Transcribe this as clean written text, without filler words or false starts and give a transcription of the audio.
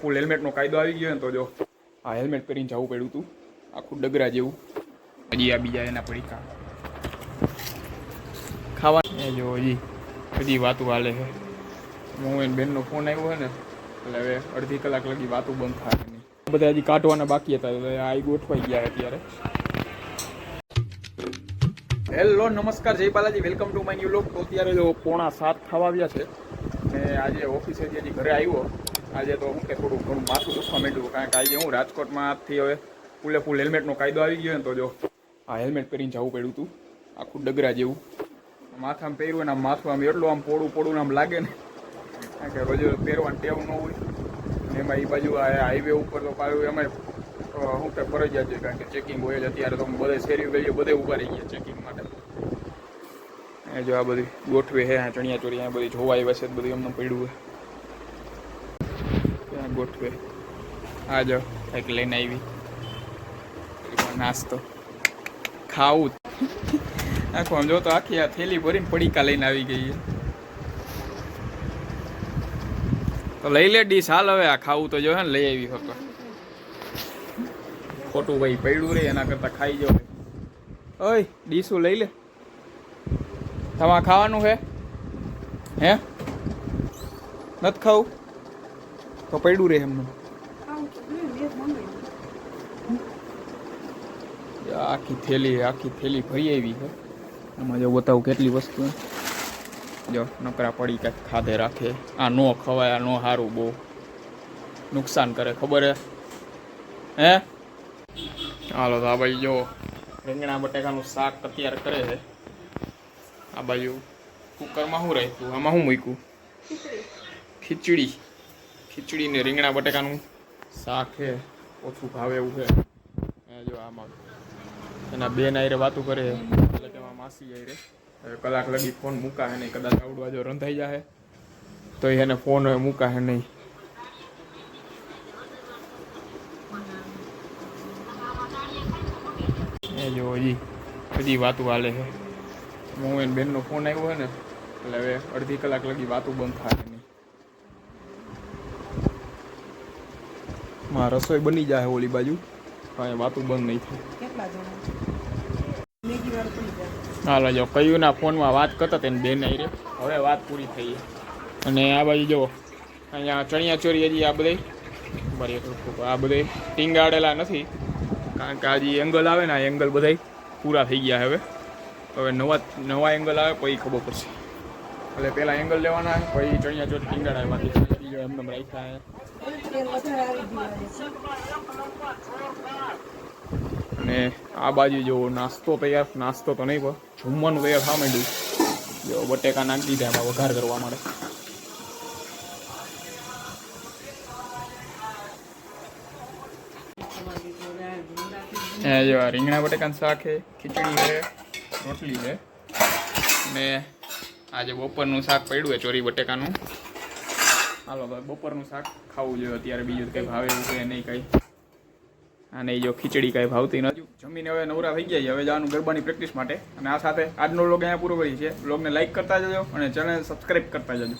ફૂલ હેલ્મેટનો કાયદો આવી ગયો ને તો જો આ હેલ્મેટ પહેરીને જવું પડ્યું હતું આખું ડગરા જેવું. હજી આ બીજા એના પડીકા ખાવા જો હજી વાતું હાલે છે. હું એને બેનનો ફોન આવ્યો હોય ને એટલે હવે અડધી કલાક લગી વાતું બંધ થાય નહીં. બધા હજી કાઢવાના બાકી હતા એટલે આ ગોઠવાઈ ગયા અત્યારે. હેલો નમસ્કાર, જય Balaji, welcome to my new vlog. તો અત્યારે જો 6:45 થવા આવ્યા છે ને આજે ઓફિસેથી હજી ઘરે આવ્યો. આજે તો હું કે થોડું ઘણું માથું દુખવા માંડ્યું, કારણ કે આજે હું રાજકોટમાં આજથી હવે ફૂલ હેલ્મેટનો કાયદો આવી ગયો ને તો જો આ હેલ્મેટ પહેરીને જવું પડ્યું હતું આખું ડગરા જેવું. માથામાં પહેર્યું ને આમ માથું આમ એટલું આમ પોડું આમ લાગે ને, કારણ કે રોજ પહેરવાનું ટેવ ન હોય. એમાં એ બાજુ આ હાઈવે ઉપર તો પાછું એમાં શું કે ફરજિયાત છે, કારણ કે ચેકિંગ હોય જ. અત્યારે તો બધે શેરી ગલીઓ બધે ઊભા રહી ગયા ચેકિંગ માટે. એ જો આ બધી ગોઠવે છે, આ ચણિયા ચોરી આ બધી જોવા આવ્યા છે, બધું એમને પડ્યું હોય ત્યાં ગોઠવે. આ જો કંઈક લઈને આવી નાસ્તો ખાવું આખું આમ જો તો આખી આ થેલી ભરીને પડીકા લઈને આવી ગઈ. તો લઈ લે ડીશ હાલ, હવે આ ખાવું તો જો હે ને લઈ આવી હતો. ખોટું ભાઈ પડ્યું રે એના કરતાં ખાઈ જાવ. ઓય ડીશું લઈ લે, તમારે ખાવાનું હે હે નથી ખાવું તો પડ્યું રે એમને. આખી થેલી ભરી આવી છે. એમાં જો બતાવું કેટલી વસ્તુ. જો નકરા પડી કાંઈક ખાધે રાખે. આ નો ખવાય, આ નો સારું, બહુ નુકસાન કરે, ખબર હે. હાલો તો આ બાજુ જો રીંગણા બટેકાનું શાક તૈયાર કરે છે. આ બાજુ કુકરમાં શું રાખ્યું, આમાં શું મૂક્યું? ખીચડી ને રીંગણા બટેકાનું શાક છે. ઓછું ભાવે એવું છે. જો આમાં એના બેન આયરે વાતું કરે એટલે કે એમાં માસી આયરે કલાક લગી ફોન મૂકા હે નહીં. કદાચ આવડવા જો રંધાઈ જાય તો એને ફોન હવે મૂકા હે નહીં. એ જો હજી વાતું હાલે છે. હું એને બેનનો ફોન આવ્યો હોય ને એટલે હવે અડધી કલાક લગી વાતું બંધ થાય નહીં. માં રસોઈ બની જાય ઓલી બાજુ, કાંઈ વાતું બંધ નહીં થાય. હાલો જો કયુંના ફોનમાં વાત કરતા તેને બેન આવી હવે વાત પૂરી થઈ. અને આ બાજુ જો અહીંયા ચણિયા ચોરી હજી આ બધે આ બધે ટીંગાડેલા નથી, કારણ કે હજી એંગલ આવે ને આ એંગલ બધા પૂરા થઈ ગયા. હવે નવા એંગલ આવે પછી ખબર પડશે. એટલે પહેલાં એંગલ લેવાના પછી ચણિયા ચોરી ટીંગાડાવવાની. બીજો એમને રાખ્યા. અને આ બાજુ જો નાસ્તો તૈયાર, નાસ્તો તો નહીં પણ જમવાનું તૈયાર થવા માંડ્યું. જો બટેકા નાખી દીધા એમાં વઘાર કરવા માટે. જો આ રીંગણા બટેકાનું શાક છે, ખીચડી છે, રોટલી છે ને આજે બપોરનું શાક પડ્યું છે ચોરી બટેકાનું. હાલો ભાઈ બપોરનું શાક ખાવું જોઈએ અત્યારે, બીજું કંઈ ભાવે એવું કંઈ નહીં કંઈ. અને જો ખીચડી કાંઈ ભાવતી નથી. જમીને હવે નવરા થઈ ગયા. હવે જવાનું ગરબાની પ્રેક્ટિસ માટે. અને આ સાથે આજનો વ્લોગ અહીંયા પૂરો કરી છે. વ્લોગને લાઈક કરતા જજો અને ચેનલ સબસ્ક્રાઈબ કરતા જજો.